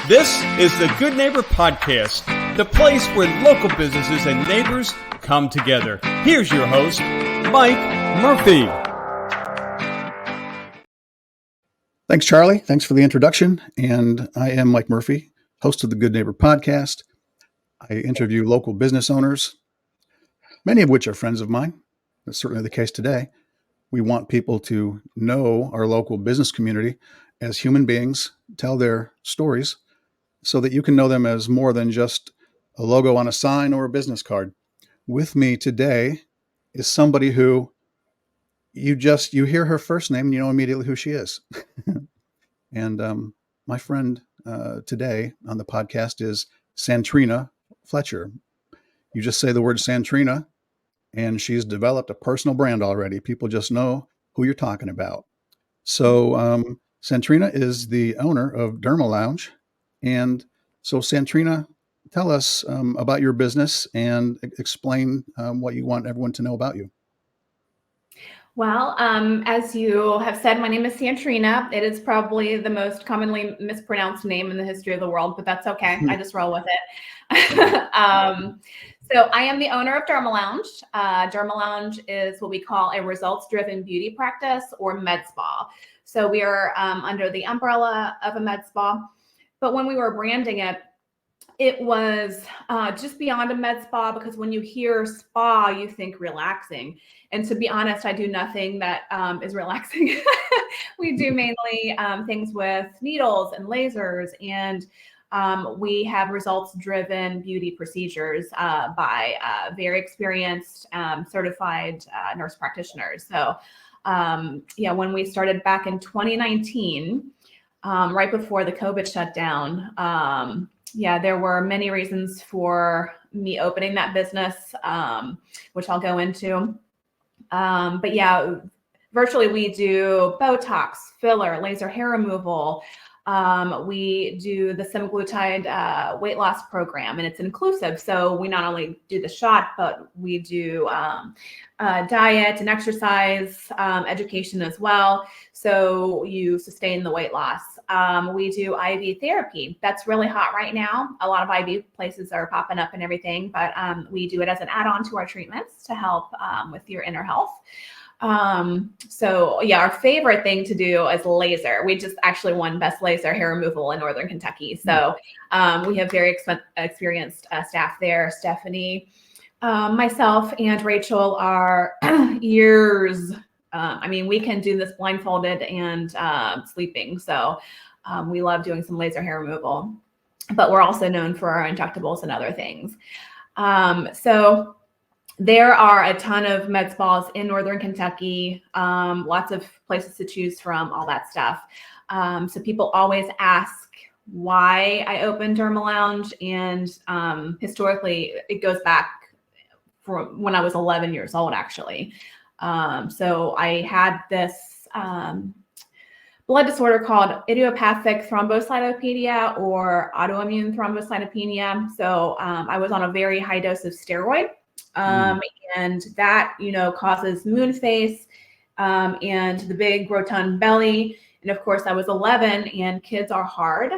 This is the Good Neighbor Podcast, the place where local businesses and neighbors come together. Here's your host, Mike Murphy. Thanks, Charlie. Thanks for the introduction. And I am Mike Murphy, host of the Good Neighbor Podcast. I interview local business owners, many of which are friends of mine. That's certainly the case today. We want people to know our local business community as human beings, tell their stories, so that you can know them as more than just a logo on a sign or a business card. With me today is somebody who you hear her first name and you know immediately who she is. And my friend today on the podcast is Santrina Fletcher. You just say the word Santrina and she's developed a personal brand already. People just know who you're talking about. So Santrina is the owner of Derma Lounge. And so Santrina, tell us about your business and explain what you want everyone to know about you. Well, as you have said, my name is Santrina. It is probably the most commonly mispronounced name in the history of the world, but that's okay. I just roll with it. So I am the owner of Derma Lounge. Derma Lounge is what we call a results-driven beauty practice or med spa. So we are under the umbrella of a med spa. But when we were branding it, it was just beyond a med spa, because when you hear spa, you think relaxing. And to be honest, I do nothing that is relaxing. We do mainly things with needles and lasers, and we have results-driven beauty procedures by very experienced, certified nurse practitioners. So when we started back in 2019, right before the COVID shutdown, there were many reasons for me opening that business, which I'll go into. But yeah, virtually we do Botox, filler, laser hair removal. We do the semaglutide weight loss program, and it's inclusive. So we not only do the shot, but we do diet and exercise education as well. So you sustain the weight loss. We do IV therapy. That's really hot right now. A lot of IV places are popping up and everything, but we do it as an add-on to our treatments to help with your inner health. Our favorite thing to do is laser. We just actually won best laser hair removal in Northern Kentucky. So we have very experienced staff there. Stephanie, myself, and Rachel are years. We can do this blindfolded and sleeping. So we love doing some laser hair removal, but we're also known for our injectables and other things. There are a ton of med spas in Northern Kentucky, lots of places to choose from, all that stuff. So people always ask why I opened Derma Lounge, and historically it goes back from when I was 11 years old, actually. So I had this blood disorder called idiopathic thrombocytopenia or autoimmune thrombocytopenia. So I was on a very high dose of steroid. And that, causes moon face, and the big rotund belly. And of course I was 11 and kids are hard.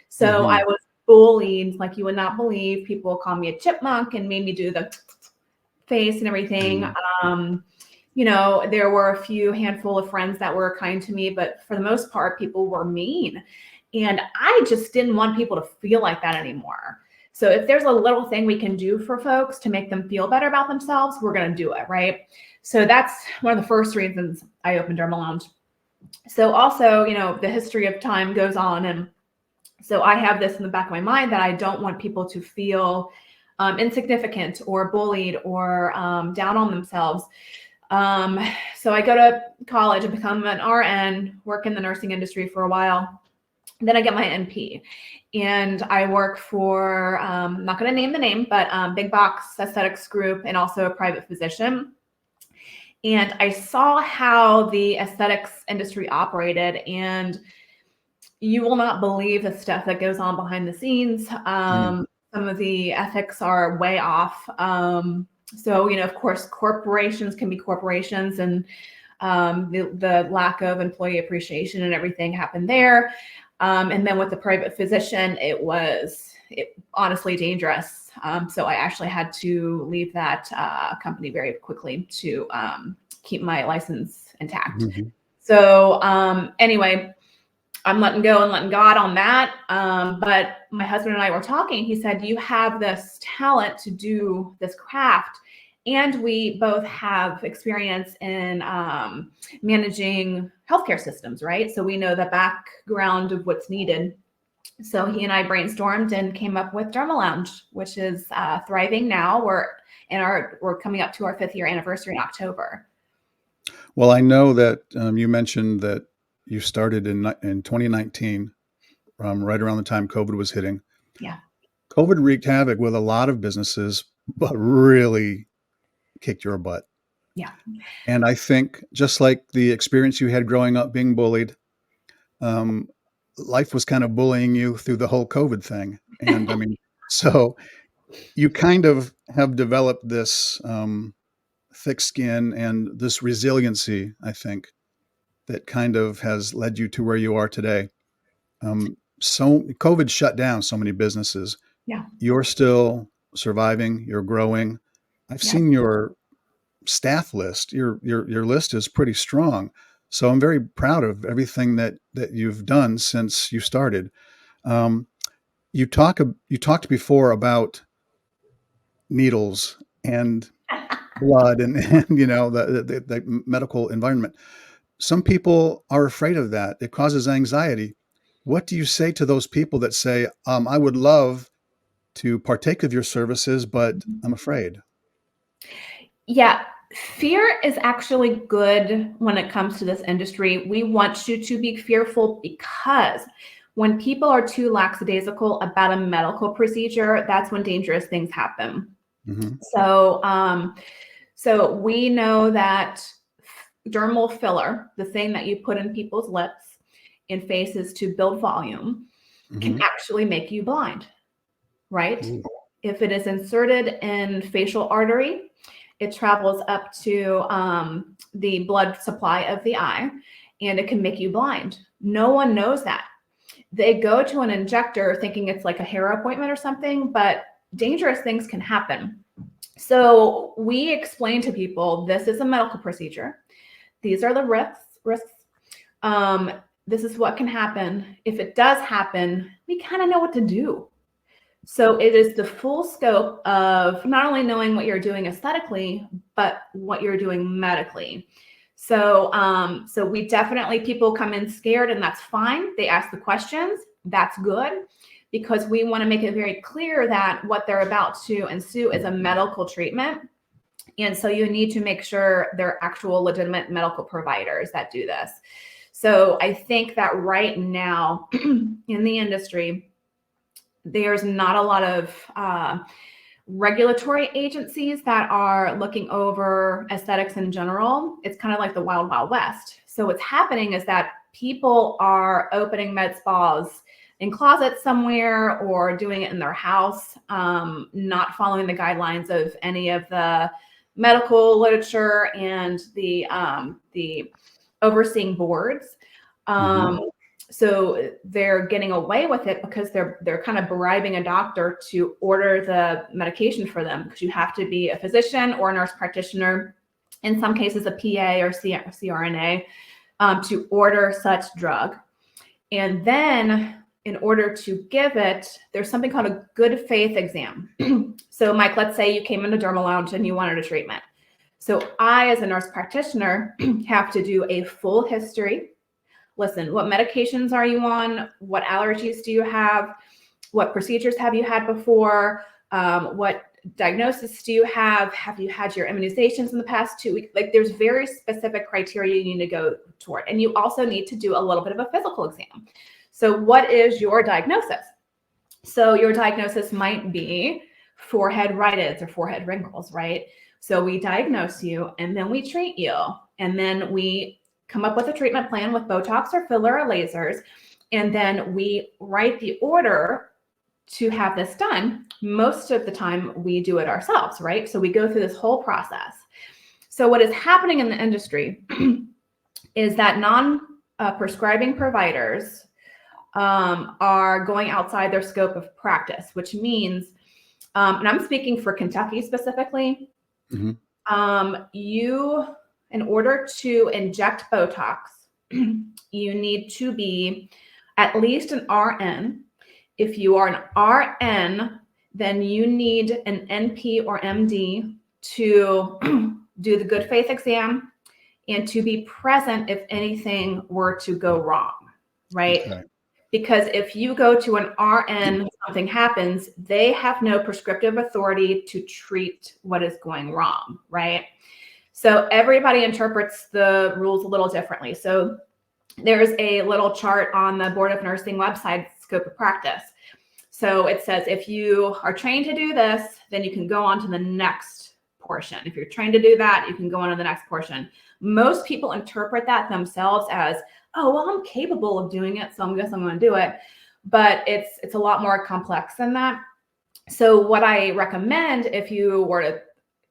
So I was bullied like you would not believe. People call me a chipmunk and made me do the face and everything. There were a few handful of friends that were kind to me, but for the most part, people were mean. And I just didn't want people to feel like that anymore. So if there's a little thing we can do for folks to make them feel better about themselves, we're going to do it, right? So that's one of the first reasons I opened Derma Lounge. So also, the history of time goes on. And so I have this in the back of my mind that I don't want people to feel insignificant or bullied or down on themselves. So I go to college and become an RN, work in the nursing industry for a while. Then I get my NP. And I work for, I'm not going to name the name, but big box aesthetics group, and also a private physician. And I saw how the aesthetics industry operated, and you will not believe the stuff that goes on behind the scenes. Some of the ethics are way off. Of course, corporations can be corporations, and the lack of employee appreciation and everything happened there. And then with the private physician, it was honestly dangerous. So I actually had to leave that company very quickly to keep my license intact. Mm-hmm. So anyway, I'm letting go and letting God on that. But my husband and I were talking. He said, you have this talent to do this craft. And we both have experience in managing healthcare systems, right? So we know the background of what's needed. So he and I brainstormed and came up with Derma Lounge, which is thriving now. We're coming up to our 5th year anniversary in October. Well, I know that you mentioned that you started in 2019, right around the time COVID was hitting. Yeah. COVID wreaked havoc with a lot of businesses, but really kicked your butt. Yeah. And I think just like the experience you had growing up being bullied, life was kind of bullying you through the whole COVID thing. And I mean, so you kind of have developed this thick skin and this resiliency, I think, that kind of has led you to where you are today. So COVID shut down so many businesses. Yeah. You're still surviving. You're growing. I've seen your staff list. Your list is pretty strong. So I'm very proud of everything that you've done since you started. You talked before about needles and blood and the medical environment. Some people are afraid of that. It causes anxiety. What do you say to those people that say, I would love to partake of your services, but I'm afraid? Yeah. Fear is actually good when it comes to this industry. We want you to be fearful because when people are too lackadaisical about a medical procedure, that's when dangerous things happen. Mm-hmm. So we know that dermal filler, the thing that you put in people's lips and faces to build volume, can actually make you blind, right? Ooh. If it is inserted in facial artery, it travels up to the blood supply of the eye, and it can make you blind. No one knows that. They go to an injector thinking it's like a hair appointment or something, but dangerous things can happen. So we explain to people, this is a medical procedure. These are the risks. This is what can happen. If it does happen, we kind of know what to do. So it is the full scope of not only knowing what you're doing aesthetically, but what you're doing medically. So we definitely, people come in scared, and that's fine. They ask the questions. That's good, because we want to make it very clear that what they're about to ensue is a medical treatment. And so you need to make sure they're actual legitimate medical providers that do this. So I think that right now in the industry, there's not a lot of regulatory agencies that are looking over aesthetics in general. It's kind of like the wild, wild west. So what's happening is that people are opening med spas in closets somewhere or doing it in their house, not following the guidelines of any of the medical literature and the overseeing boards. So they're getting away with it because they're kind of bribing a doctor to order the medication for them, because you have to be a physician or a nurse practitioner, in some cases a PA or CRNA, to order such drug. And then in order to give it, there's something called a good faith exam. So Mike, let's say you came into Derma Lounge and you wanted a treatment. So I, as a nurse practitioner, have to do a full history. Listen, what medications are you on? What allergies do you have? What procedures have you had before? What diagnosis do you have? Have you had your immunizations in the past 2 weeks? Like, there's very specific criteria you need to go toward. And you also need to do a little bit of a physical exam. So what is your diagnosis? So your diagnosis might be forehead radiates or forehead wrinkles, right? So we diagnose you, and then we treat you. And then we come up with a treatment plan with Botox or filler or lasers. And then we write the order to have this done. Most of the time we do it ourselves, right? So we go through this whole process. So what is happening in the industry is that non-prescribing providers are going outside their scope of practice, which means, and I'm speaking for Kentucky specifically, you, in order to inject Botox, you need to be at least an RN. If you are an RN, then you need an NP or MD to do the good faith exam and to be present if anything were to go wrong, right? Okay. Because if you go to an RN, something happens, they have no prescriptive authority to treat what is going wrong, right? So everybody interprets the rules a little differently. So there's a little chart on the Board of Nursing website, scope of practice. So it says, if you are trained to do this, then you can go on to the next portion. If you're trained to do that, you can go on to the next portion. Most people interpret that themselves as, oh, well, I'm capable of doing it, so I guess I'm going to do it. But it's a lot more complex than that. So what I recommend, if you were to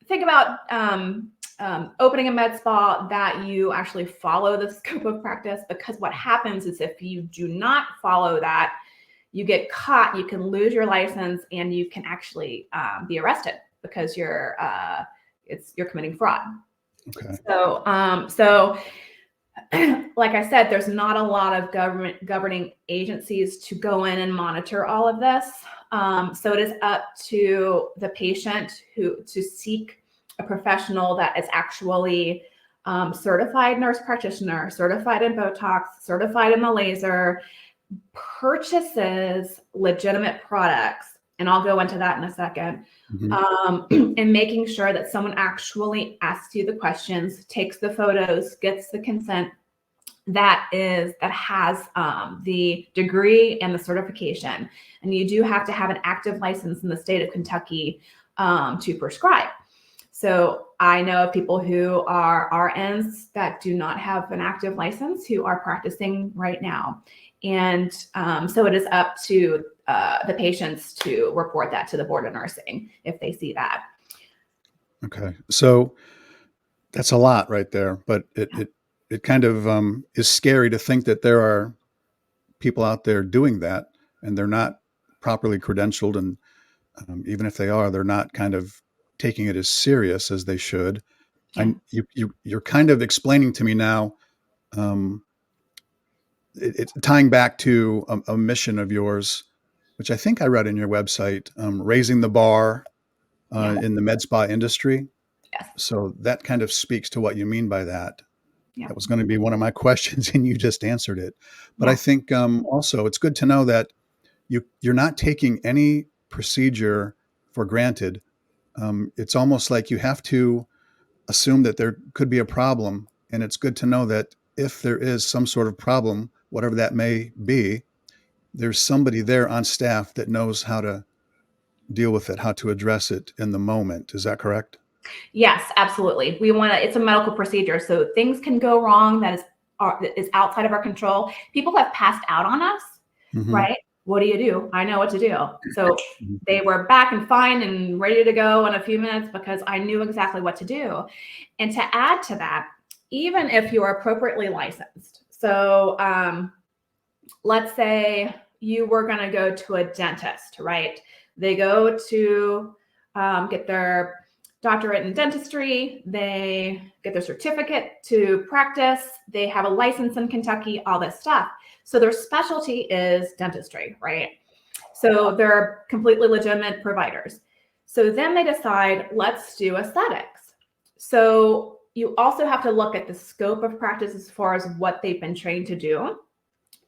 think about opening a med spa, that you actually follow the scope of practice, because what happens is if you do not follow that, you get caught, you can lose your license, and you can actually be arrested because you're committing fraud. Okay. So like I said, there's not a lot of governing agencies to go in and monitor all of this. So it is up to the patient to seek a professional that is actually certified nurse practitioner, certified in Botox, certified in the laser, purchases legitimate products, and I'll go into that in a second, and making sure that someone actually asks you the questions, takes the photos, gets the consent, that has the degree and the certification. And you do have to have an active license in the state of Kentucky to prescribe. So I know of people who are RNs that do not have an active license who are practicing right now. And so it is up to the patients to report that to the Board of Nursing if they see that. Okay. So that's a lot right there, but it kind of is scary to think that there are people out there doing that and they're not properly credentialed. And even if they are, they're not kind of taking it as serious as they should. Yeah. And you're kind of explaining to me now, it's tying back to a mission of yours, which I think I read in your website, raising the bar in the med spa industry. Yes. So that kind of speaks to what you mean by that. Yeah. That was going to be one of my questions, and you just answered it. But I think also it's good to know that you're not taking any procedure for granted. It's almost like you have to assume that there could be a problem, and it's good to know that if there is some sort of problem, whatever that may be, there's somebody there on staff that knows how to deal with it, how to address it in the moment. Is that correct? Yes, absolutely. It's a medical procedure, so things can go wrong that is outside of our control. People have passed out on us, right? What do you do? I know what to do. So they were back and fine and ready to go in a few minutes because I knew exactly what to do. And to add to that, even if you are appropriately licensed, so let's say you were going to go to a dentist, right? They go to get their doctorate in dentistry, they get their certificate to practice, they have a license in Kentucky, all this stuff. So their specialty is dentistry, right? So they're completely legitimate providers. So then they decide, let's do aesthetics. So you also have to look at the scope of practice as far as what they've been trained to do.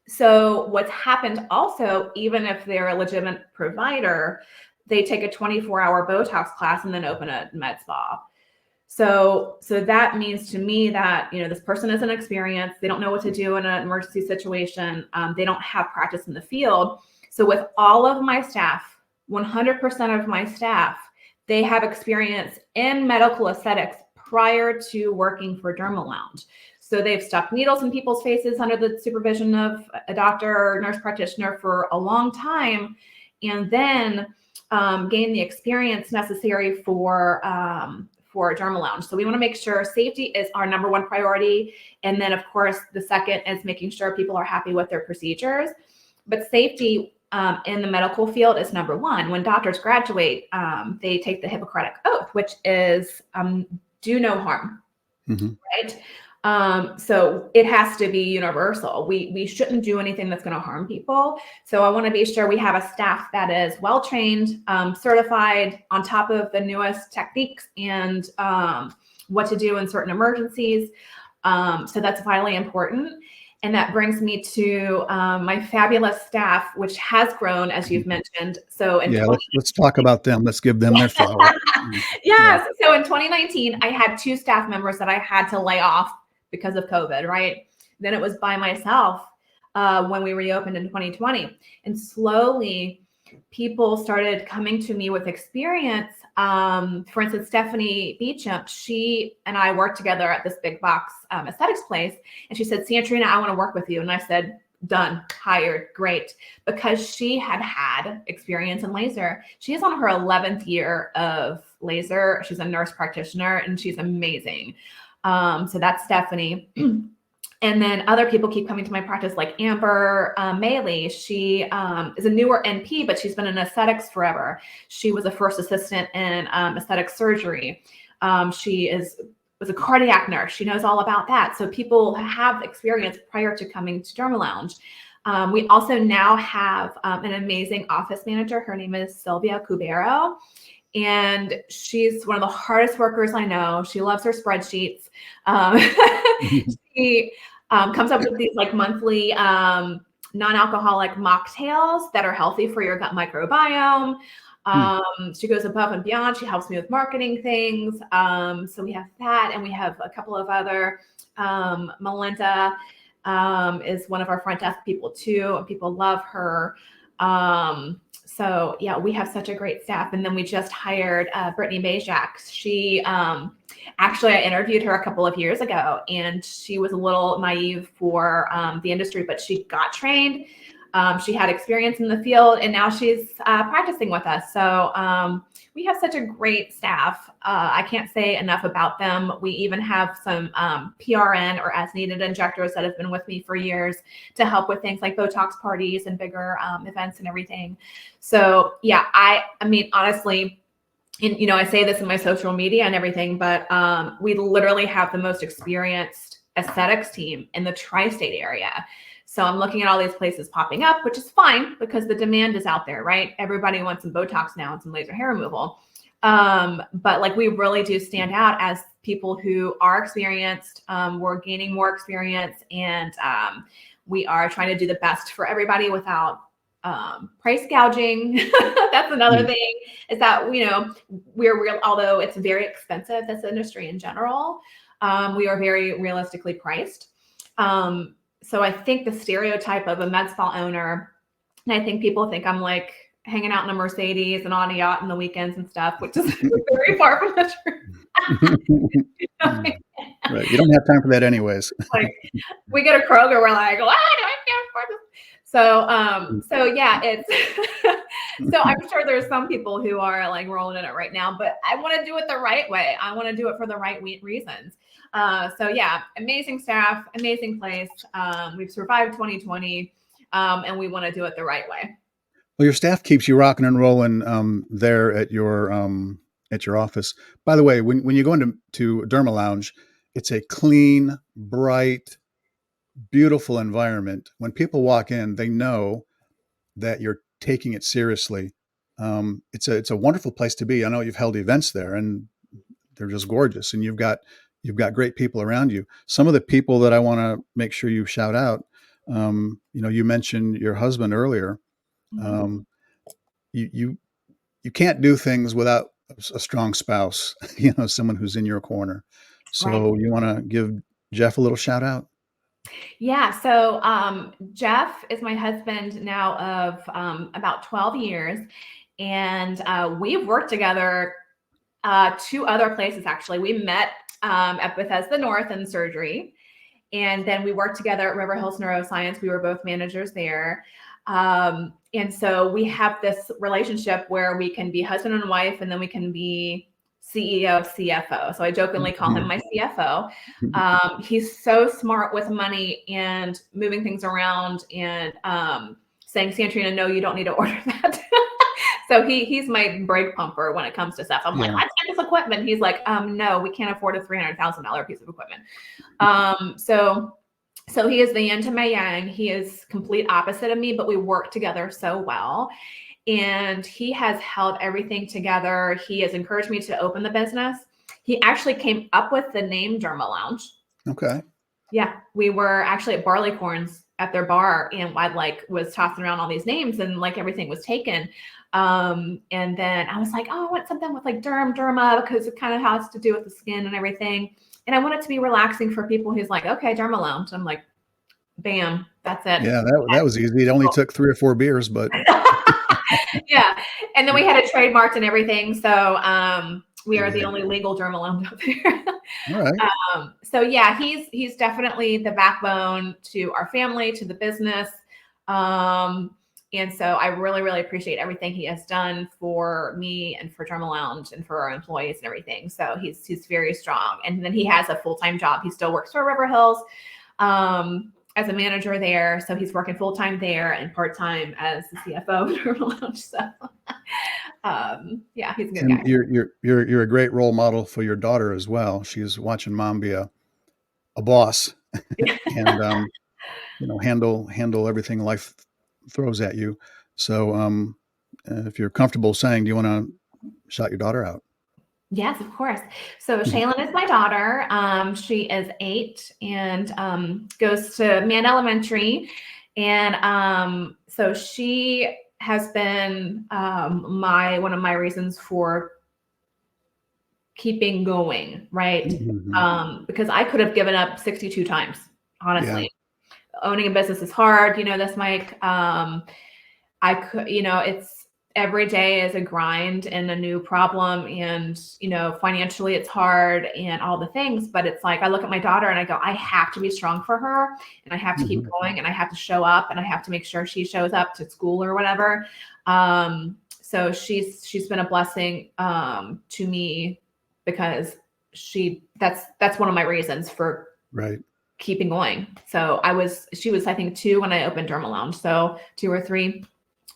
So what's happened also, even if they're a legitimate provider, they take a 24-hour Botox class and then open a med spa. So that means to me that, this person isn't experienced. They don't know what to do in an emergency situation. They don't have practice in the field. So with all of my staff, 100% of my staff, they have experience in medical aesthetics prior to working for Derma Lounge. So they've stuck needles in people's faces under the supervision of a doctor or nurse practitioner for a long time, and then gain the experience necessary for Derma Lounge. So we want to make sure safety is our number one priority. And then, of course, the second is making sure people are happy with their procedures. But safety in the medical field is number one. When doctors graduate, they take the Hippocratic Oath, which is do no harm, right? So it has to be universal. We shouldn't do anything that's going to harm people. So I want to be sure we have a staff that is well-trained, certified, on top of the newest techniques and what to do in certain emergencies. So that's vitally important. And that brings me to my fabulous staff, which has grown, as you've mentioned. So let's talk about them. Let's give them their flowers. Yes. So in 2019, I had 2 staff members that I had to lay off because of COVID, right? Then it was by myself when we reopened in 2020. And slowly people started coming to me with experience. For instance, Stephanie Beecham, she and I worked together at this big box aesthetics place. And she said, Santrina, I want to work with you. And I said, done, hired, great. Because she had experience in laser. She is on her 11th year of laser. She's a nurse practitioner and she's amazing. So that's Stephanie. And then other people keep coming to my practice, like Amber Maley. She is a newer NP, but she's been in aesthetics forever. She was a first assistant in aesthetic surgery. She was a cardiac nurse. She knows all about that. So people have experience prior to coming to Derma Lounge. We also now have an amazing office manager. Her name is Sylvia Cubero. And she's one of the hardest workers I know. She loves her spreadsheets. She comes up with these like monthly non-alcoholic mocktails that are healthy for your gut microbiome. She goes above and beyond. She helps me with marketing things. So we have that, and we have a couple of other. Melinda is one of our front desk people too, and people love her. So yeah, we have such a great staff. And then we just hired Brittany Bajak. She actually, I interviewed her a couple of years ago, and she was a little naive for the industry, but she got trained. She had experience in the field, and now she's practicing with us. So we have such a great staff. I can't say enough about them. We even have some PRN or as needed injectors that have been with me for years to help with things like Botox parties and bigger events and everything. So yeah, I mean, honestly, and I say this in my social media and everything, but we literally have the most experienced aesthetics team in the tri-state area. So I'm looking at all these places popping up, which is fine because the demand is out there, right? Everybody wants some Botox now and some laser hair removal. But like we really do stand out as people who are experienced. We're gaining more experience, and we are trying to do the best for everybody without price gouging. That's another thing, is that, we're real, although it's very expensive, this industry in general, we are very realistically priced. So I think the stereotype of a med spa owner, and I think people think I'm like hanging out in a Mercedes and on a yacht in the weekends and stuff, which is very far from the truth. Right. You don't have time for that anyways. Like we go to Kroger, we're like, what? I can't afford this. So yeah, it's, so I'm sure there's some people who are like rolling in it right now, but I want to do it the right way. I want to do it for the right reasons. So yeah, amazing staff, amazing place. We've survived 2020, and we want to do it the right way. Well, your staff keeps you rocking and rolling there at your office. By the way, when you go into Derma Lounge, it's a clean, bright, beautiful environment. When people walk in, they know that you're taking it seriously. It's a wonderful place to be. I know you've held events there, and they're just gorgeous, and you've got great people around you. Some of the people that I want to make sure you shout out, you mentioned your husband earlier. You can't do things without a strong spouse, someone who's in your corner. So Right. You want to give Jeff a little shout out? Yeah. So Jeff is my husband now of about 12 years. And we've worked together 2 other places, actually. We met at Bethesda North in surgery. And then we worked together at River Hills Neuroscience. We were both managers there. And so we have this relationship where we can be husband and wife, and then we can be CEO, CFO. So I jokingly call him my CFO. He's so smart with money and moving things around and saying, Santrina, no, you don't need to order that. So he's my brake pumper when it comes to stuff. I'm like, let's get this equipment. He's like, no, we can't afford a $300,000 piece of equipment. So he is the yin to my yang. He is complete opposite of me, but we work together so well. And he has held everything together. He has encouraged me to open the business. He actually came up with the name Derma Lounge. Okay. Yeah, we were actually at Barleycorns at their bar, and I was tossing around all these names, and everything was taken. And then I was like, oh, I want something with derma, because it kind of has to do with the skin and everything. And I want it to be relaxing for people. He's like, okay, Derma Lounge. I'm like, bam, that's it. Yeah, that was easy. It only took 3 or 4 beers, but yeah. And then we had it trademarked and everything. So we are the only legal Derma Lounge out there. All right. So yeah, he's definitely the backbone to our family, to the business. And so I really, really appreciate everything he has done for me and for Derma Lounge and for our employees and everything. So he's very strong. And then he has a full-time job. He still works for River Hills as a manager there. So he's working full-time there and part-time as the CFO of Derma Lounge. So yeah, he's a good guy. You're a great role model for your daughter as well. She's watching mom be a boss and handle everything life throws at you. So if you're comfortable saying, do you want to shout your daughter out? Yes, of course. So Shaylin is my daughter. She is 8 and goes to Man Elementary. And so she has been one of my reasons for keeping going, right? Mm-hmm. Because I could have given up 62 times, honestly. Yeah. Owning a business is hard, this, Mike. I could, it's every day is a grind and a new problem, and financially it's hard and all the things. But it's like I look at my daughter and I go, I have to be strong for her, and I have to keep going, and I have to show up, and I have to make sure she shows up to school or whatever. So she's been a blessing to me, because that's one of my reasons for keeping going. So she was, I think, 2 when I opened Derma Lounge. So 2 or 3,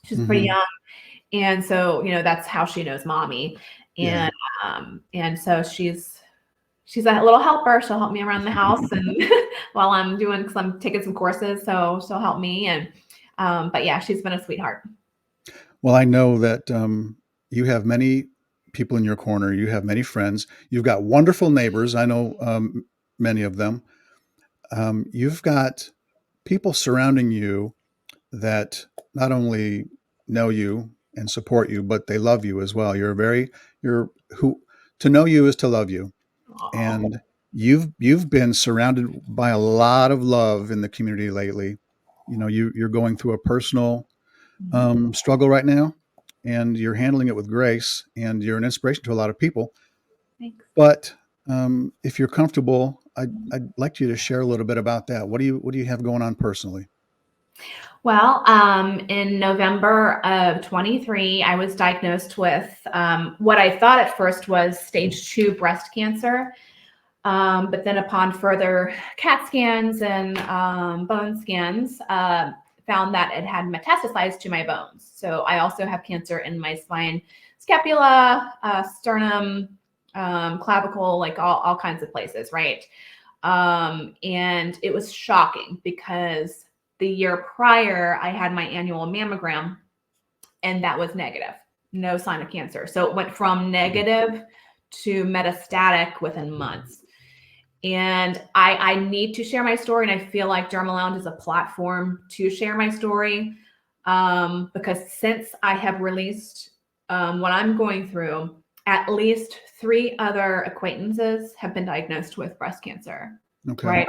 she's pretty young. And so, that's how she knows mommy. And, and so she's a little helper. She'll help me around the house and while I'm cause I'm taking some courses. So she'll help me. And, but yeah, she's been a sweetheart. Well, I know that, you have many people in your corner. You have many friends. You've got wonderful neighbors. I know, many of them. You've got people surrounding you that not only know you and support you, but they love you as well. To know you is to love you. Aww. And you've been surrounded by a lot of love in the community lately. You're going through a personal struggle right now, and you're handling it with grace, and you're an inspiration to a lot of people. Thanks. But if you're comfortable, I'd like you to share a little bit about that. What do you have going on personally? Well, in November of 23, I was diagnosed with what I thought at first was stage 2 breast cancer. But then upon further CAT scans and bone scans, found that it had metastasized to my bones. So I also have cancer in my spine, scapula, sternum, clavicle, like all kinds of places, right? And it was shocking because the year prior, I had my annual mammogram, and that was negative, no sign of cancer. So it went from negative to metastatic within months. And I need to share my story, and I feel like Derma Lounge is a platform to share my story, because since I have released what I'm going through, at least 3 other acquaintances have been diagnosed with breast cancer. Okay. Right?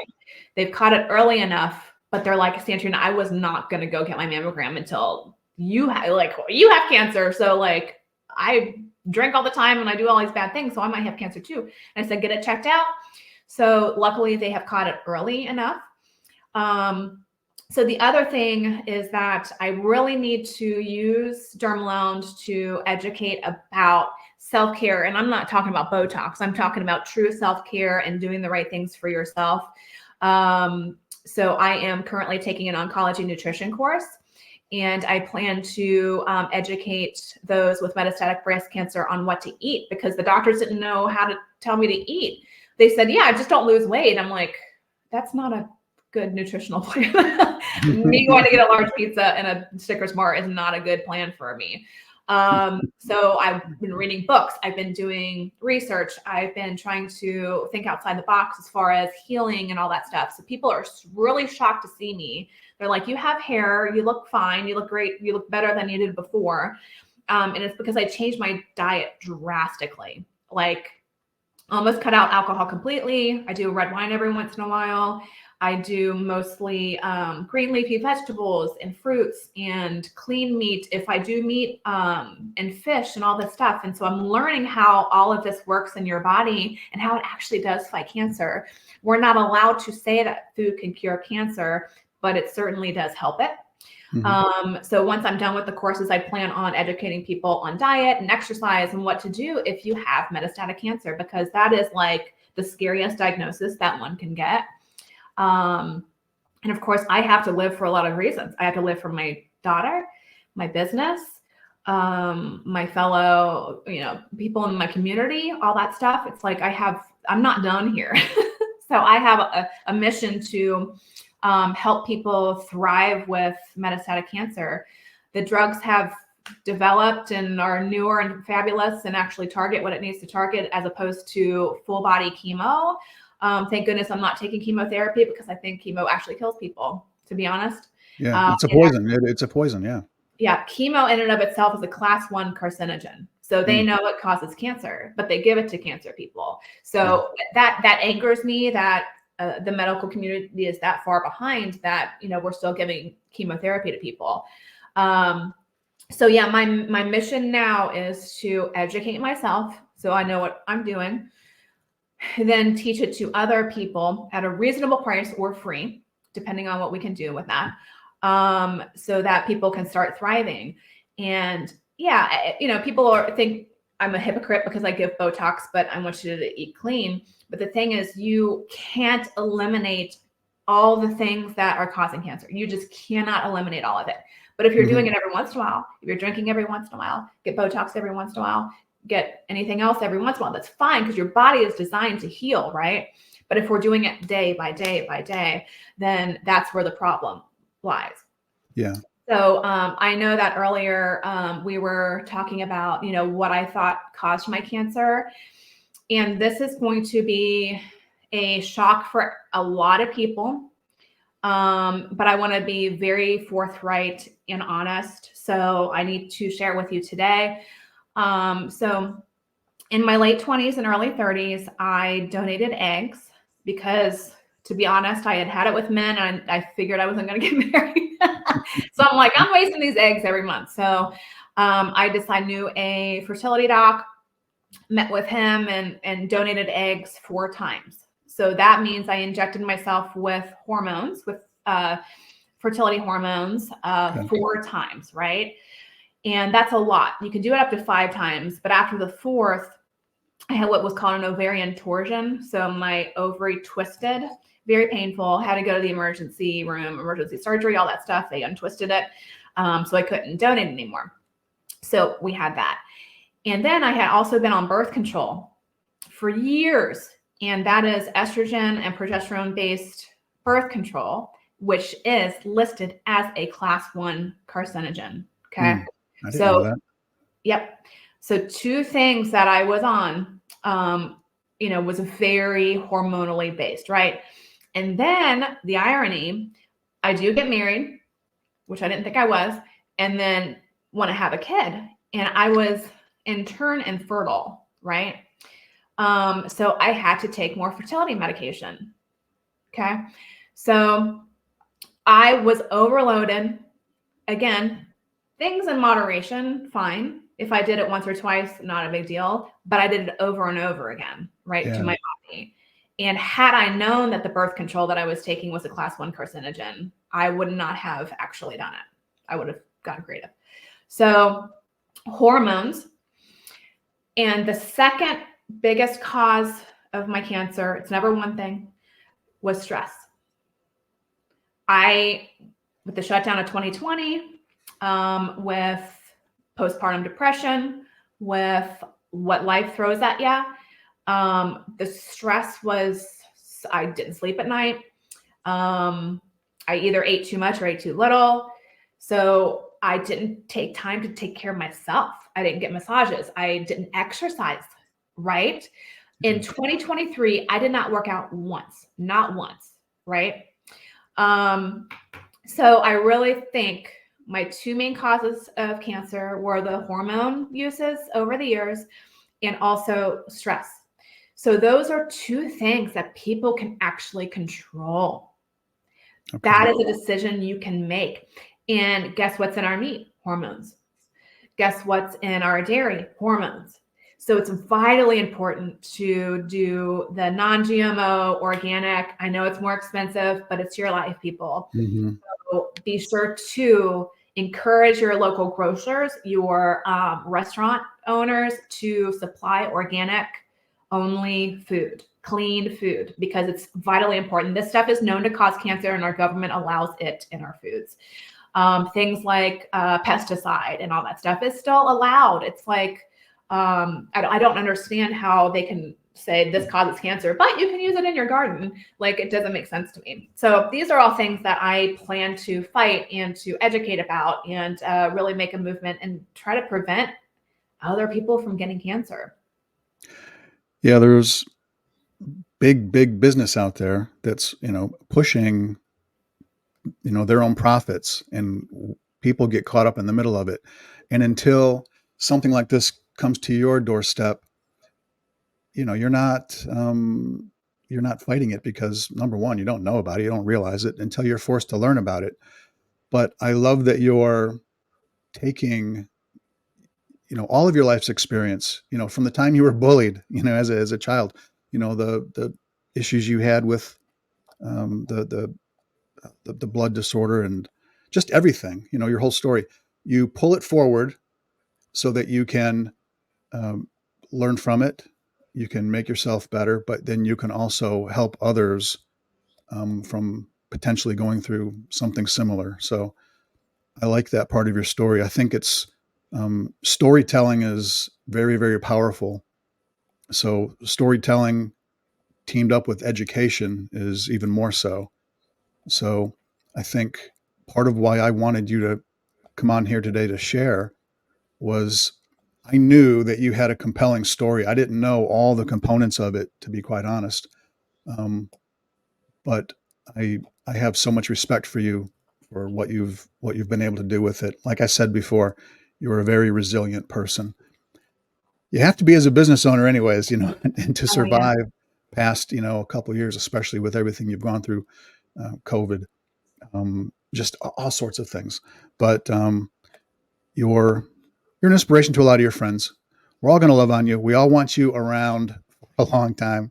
They've caught it early enough, but they're like, Santrina, I was not going to go get my mammogram until you have cancer. So I drink all the time and I do all these bad things, so I might have cancer too. And I said, get it checked out. So luckily they have caught it early enough. So the other thing is that I really need to use Derma Lounge to educate about self-care. And I'm not talking about Botox. I'm talking about true self-care and doing the right things for yourself. So I am currently taking an oncology nutrition course, And I plan to educate those with metastatic breast cancer on what to eat, because the doctors didn't know how to tell me to eat. They said, yeah, just don't lose weight. I'm like, that's not a good nutritional plan. Me going to get a large pizza and a Snickers bar is not a good plan for me. So I've been reading books. I've been doing research. I've been trying to think outside the box as far as healing and all that stuff. So people are really shocked to see me. They're like, you have hair, you look fine, you look great, you look better than you did before. And it's because I changed my diet drastically. Like, almost cut out alcohol completely. I do red wine every once in a while. I do mostly green leafy vegetables and fruits and clean meat. If I do meat and fish and all this stuff. And so I'm learning how all of this works in your body and how it actually does fight cancer. We're not allowed to say that food can cure cancer, but it certainly does help it. So once I'm done with the courses, I plan on educating people on diet and exercise and what to do if you have metastatic cancer, because that is like the scariest diagnosis that one can get. And of course, I have to live for a lot of reasons. I have to live for my daughter, my business, my fellow, people in my community, all that stuff. It's like I'm not done here. So I have a mission to help people thrive with metastatic cancer. The drugs have developed and are newer and fabulous and actually target what it needs to target, as opposed to full body chemo. Thank goodness I'm not taking chemotherapy, because I think chemo actually kills people, to be honest. Yeah, it's a poison. It's a poison. Yeah. Yeah. Chemo in and of itself is a class 1 carcinogen. So they know it causes cancer, but they give it to cancer people. So that angers me that the medical community is that far behind that, we're still giving chemotherapy to people. So yeah, my mission now is to educate myself so I know what I'm doing, then teach it to other people at a reasonable price or free, depending on what we can do with that, so that people can start thriving. And yeah, people think I'm a hypocrite because I give Botox, but I want you to eat clean. But the thing is, you can't eliminate all the things that are causing cancer. You just cannot eliminate all of it. But if you're doing it every once in a while, if you're drinking every once in a while, get Botox every once in a while, get anything else every once in a while, that's fine, because your body is designed to heal, right? But if we're doing it day by day by day, then that's where the problem lies. Yeah. So I know that earlier we were talking about, what I thought caused my cancer. And this is going to be a shock for a lot of people. But I want to be very forthright and honest. So I need to share with you today. So in my late 20s and early 30s, I donated eggs because, to be honest, I had it with men and I figured I wasn't going to get married. So I'm like, I'm wasting these eggs every month. So I knew a fertility doc, met with him and donated eggs 4 times. So that means I injected myself with hormones, with fertility hormones 4 times, right? And that's a lot. You can do it up to 5 times, but after the 4th, I had what was called an ovarian torsion. So my ovary twisted, very painful, had to go to the emergency room, emergency surgery, all that stuff. They untwisted it. So I couldn't donate anymore. So we had that. And then I had also been on birth control for years. And that is estrogen and progesterone-based birth control, which is listed as a class 1 carcinogen. Okay. I didn't know that. Yep. So 2 things that I was on, was very hormonally based, right? And then the irony, I do get married, which I didn't think I was, and then want to have a kid. And I was in turn infertile, right? So I had to take more fertility medication. Okay. So I was overloaded. Again, things in moderation, fine. If I did it once or twice, not a big deal, but I did it over and over again, right, to my body. And had I known that the birth control that I was taking was a class 1 carcinogen, I would not have actually done it. I would have gotten creative. So hormones. And the second biggest cause of my cancer, it's never one thing, was stress. With the shutdown of 2020, with postpartum depression, with what life throws at you. The stress was, I didn't sleep at night. I either ate too much or ate too little. So I didn't take time to take care of myself. I didn't get massages. I didn't exercise, right? In 2023, I did not work out once, not once, right? So I really think my two main causes of cancer were the hormone uses over the years and also stress. So those are two things that people can actually control. Okay. That is a decision you can make. And guess what's in our meat? Hormones. Guess what's in our dairy? Hormones. So it's vitally important to do the non-GMO, organic. I know it's more expensive, but it's your life, people. Mm-hmm. So be sure to encourage your local grocers, your restaurant owners to supply organic only food, clean food, because it's vitally important. This stuff is known to cause cancer and our government allows it in our foods. Things like pesticide and all that stuff is still allowed. It's like, I don't understand how they can say this causes cancer, but you can use it in your garden. Like, it doesn't make sense to me. So these are all things that I plan to fight and to educate about and really make a movement and try to prevent other people from getting cancer. Yeah, there's big business out there that's, pushing, their own profits, and people get caught up in the middle of it. And until something like this comes to your doorstep, you're not fighting it because, number one, you don't know about it. You don't realize it until you're forced to learn about it. But I love that you're taking, all of your life's experience, from the time you were bullied, as a child, the issues you had with the blood disorder and just everything, your whole story. You pull it forward so that you can learn from it. You can make yourself better, but then you can also help others from potentially going through something similar. So I like that part of your story. I think it's storytelling is very, very powerful. So storytelling teamed up with education is even more so. So I think part of why I wanted you to come on here today to share was I knew that you had a compelling story. I didn't know all the components of it, to be quite honest. But I have so much respect for you for what you've been able to do with it. Like I said before, you're a very resilient person. You have to be as a business owner anyways, and to survive past, a couple of years, especially with everything you've gone through, COVID, just all sorts of things. But you're an inspiration to a lot of your friends. We're all going to love on you. We all want you around for a long time.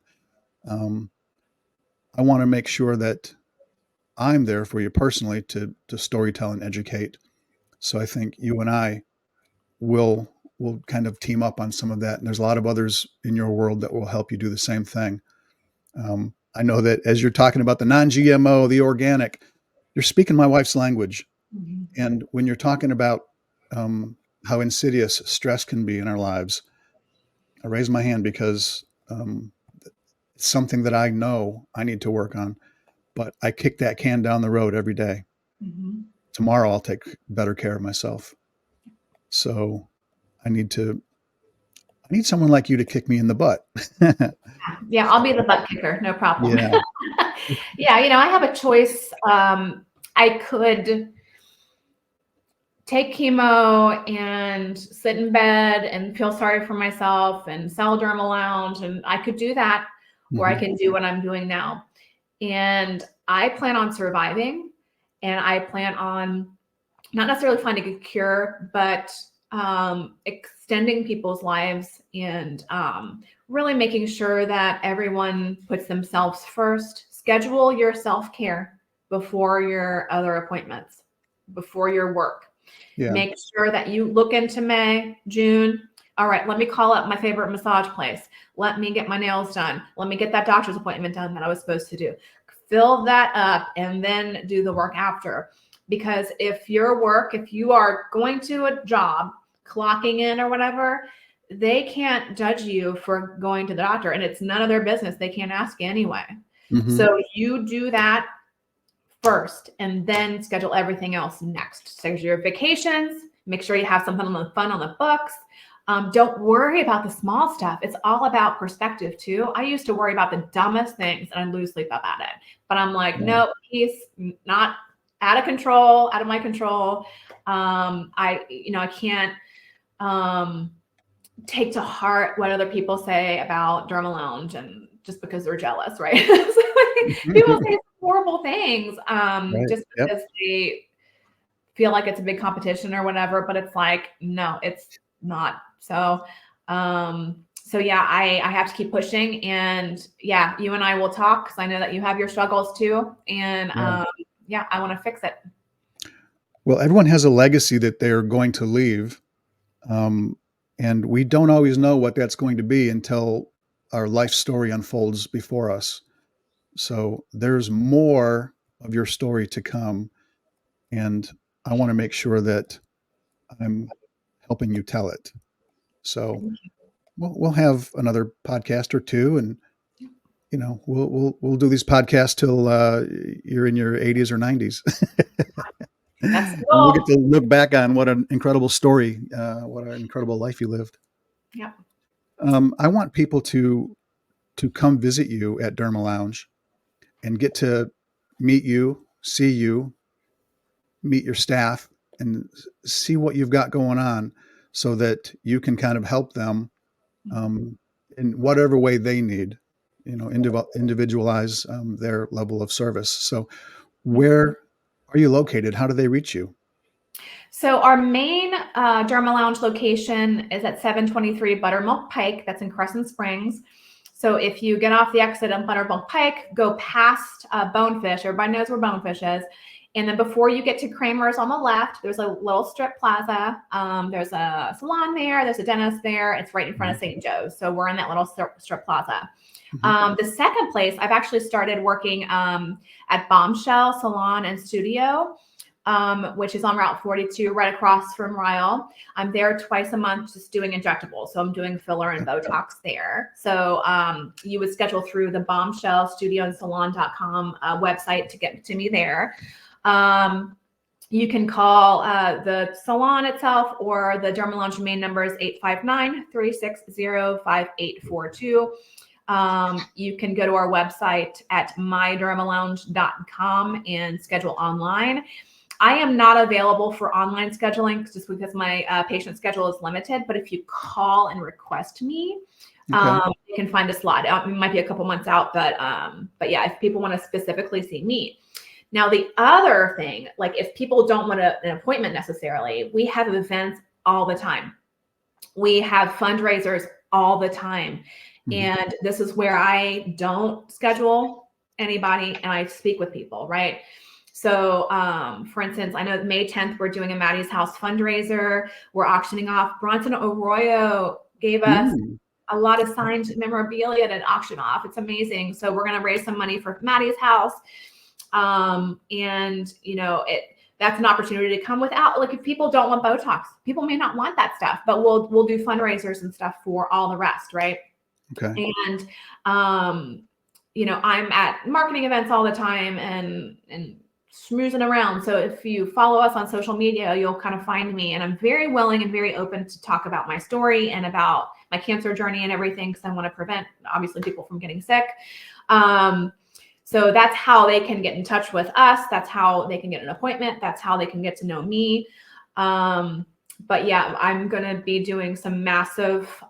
I want to make sure that I'm there for you personally to storytell and educate. So I think you and I will kind of team up on some of that. And there's a lot of others in your world that will help you do the same thing. I know that as you're talking about the non-GMO, the organic, you're speaking my wife's language. Mm-hmm. And when you're talking about how insidious stress can be in our lives, I raise my hand because it's something that I know I need to work on, but I kick that can down the road every day. Mm-hmm. Tomorrow I'll take better care of myself. So I need someone like you to kick me in the butt. Yeah, I'll be the butt kicker. No problem. Yeah. Yeah. I have a choice. I could take chemo and sit in bed and feel sorry for myself and sell derma lounge. And I could do that, or I can do what I'm doing now. And I plan on surviving, and I plan on not necessarily finding a cure, but extending people's lives and really making sure that everyone puts themselves first. Schedule your self-care before your other appointments, before your work. Yeah. Make sure that you look into May, June. All right, let me call up my favorite massage place. Let me get my nails done. Let me get that doctor's appointment done that I was supposed to do. Fill that up and then do the work after. because if you are going to a job, clocking in or whatever, they can't judge you for going to the doctor, and it's none of their business. They can't ask you anyway. Mm-hmm. So you do that first and then schedule everything else next. So your vacations, make sure you have something fun on the books. Don't worry about the small stuff. It's all about perspective too. I used to worry about the dumbest things and I lose sleep about it. But I'm like, no, peace, not out of my control. I can't take to heart what other people say about Derma Lounge, and just because they're jealous, right? So people say horrible things just because they feel like it's a big competition or whatever, but it's like, no, it's not. So yeah, I have to keep pushing, and yeah, you and I will talk, because I know that you have your struggles too, and I want to fix it. Well, everyone has a legacy that they're going to leave. And we don't always know what that's going to be until our life story unfolds before us. So there's more of your story to come. And I want to make sure that I'm helping you tell it. So we'll have another podcast or two, and we'll do these podcasts till you're in your 80s or 90s. That's cool. And we'll get to look back on what an incredible story, what an incredible life you lived. Yeah. I want people to come visit you at Derma Lounge and get to meet you, see you, meet your staff, and see what you've got going on, so that you can kind of help them in whatever way they need, individualize their level of service. So where are you located? How do they reach you? So our main Derma Lounge location is at 723 Buttermilk Pike. That's in Crescent Springs. So if you get off the exit on Buttermilk Pike, go past Bonefish. Everybody knows where Bonefish is. And then before you get to Kramer's on the left, there's a little strip plaza. There's a salon there. There's a dentist there. It's right in front of St. Joe's. So we're in that little strip plaza. The second place, I've actually started working at Bombshell Salon and Studio, which is on Route 42, right across from Ryle. I'm there twice a month just doing injectables. So I'm doing filler and Botox there. So you would schedule through the Bombshell Studio and Salon.com website to get to me there. You can call the salon itself, or the Derma Lounge main number is 859-360-5842. You can go to our website at mydermalounge.com and schedule online. I am not available for online scheduling just because my patient schedule is limited, but if you call and request me, you can find a slot. It might be a couple months out, but yeah, if people want to specifically see me. Now, the other thing, like if people don't want an appointment necessarily, we have events all the time. We have fundraisers all the time. And this is where I don't schedule anybody and I speak with people, right? So, for instance, I know May 10th, we're doing a Maddie's House fundraiser. We're auctioning off. Bronson Arroyo gave us a lot of signed memorabilia to auction off. It's amazing. So we're going to raise some money for Maddie's House. And that's an opportunity to come without, like, if people don't want Botox, people may not want that stuff, but we'll do fundraisers and stuff for all the rest. Right. Okay. And, I'm at marketing events all the time and schmoozing around. So if you follow us on social media, you'll kind of find me, and I'm very willing and very open to talk about my story and about my cancer journey and everything, because I want to prevent, obviously, people from getting sick. So that's how they can get in touch with us. That's how they can get an appointment. That's how they can get to know me. But yeah, I'm going to be doing some massive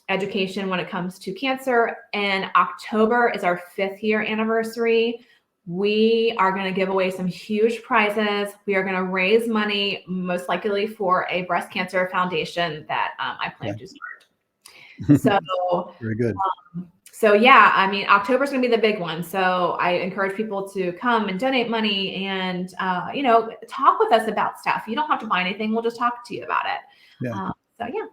education when it comes to cancer. And October is our 5th year anniversary. We are going to give away some huge prizes. We are going to raise money, most likely for a breast cancer foundation that I plan to start. So very good. So yeah, I mean, October is going to be the big one. So I encourage people to come and donate money and, talk with us about stuff. You don't have to buy anything. We'll just talk to you about it. Yeah. So yeah.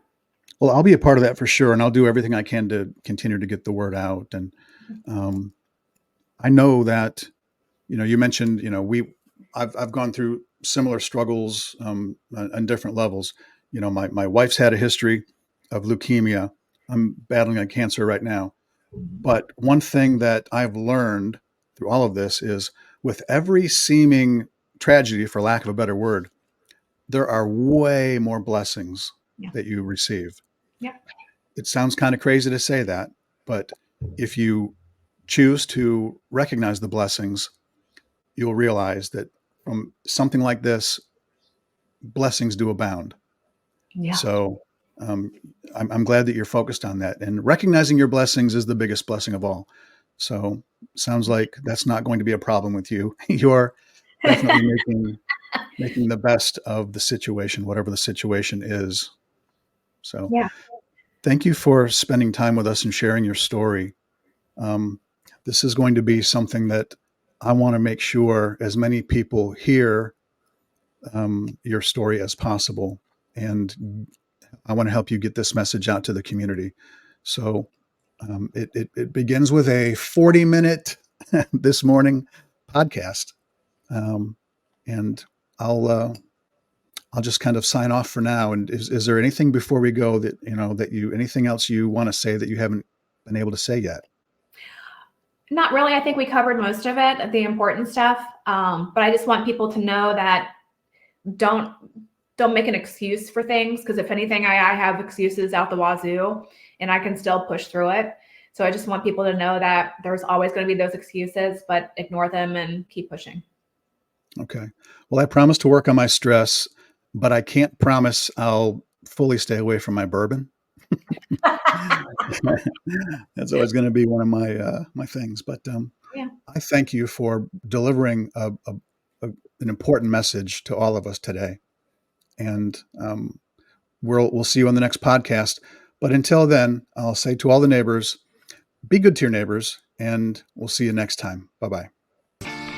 Well, I'll be a part of that for sure. And I'll do everything I can to continue to get the word out. And I know that, you mentioned, I've gone through similar struggles on different levels. My wife's had a history of leukemia. I'm battling a cancer right now. But one thing that I've learned through all of this is with every seeming tragedy, for lack of a better word, there are way more blessings that you receive. Yeah. It sounds kind of crazy to say that, but if you choose to recognize the blessings, you'll realize that from something like this, blessings do abound. Yeah. So I'm glad that you're focused on that, and recognizing your blessings is the biggest blessing of all. So sounds like that's not going to be a problem with you. You're definitely making the best of the situation, whatever the situation is. So thank you for spending time with us and sharing your story. This is going to be something that I want to make sure as many people hear your story as possible. And I want to help you get this message out to the community. So it begins with a 40-minute this morning podcast. And I'll just kind of sign off for now. And is there anything before we go that, anything else you want to say that you haven't been able to say yet? Not really. I think we covered most of it, the important stuff. But I just want people to know that don't make an excuse for things, because if anything, I have excuses out the wazoo and I can still push through it. So I just want people to know that there's always going to be those excuses, but ignore them and keep pushing. Okay. Well, I promise to work on my stress, but I can't promise I'll fully stay away from my bourbon. That's always going to be one of my things. But I thank you for delivering an important message to all of us today. And we'll see you on the next podcast. But until then, I'll say to all the neighbors, be good to your neighbors, and we'll see you next time. Bye-bye.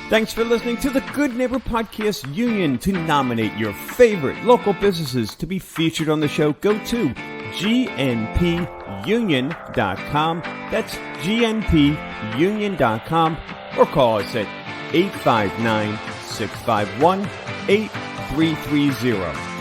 Thanks for listening to the Good Neighbor Podcast Union. To nominate your favorite local businesses to be featured on the show, go to gnpunion.com. That's gnpunion.com, or call us at 859-651-8330.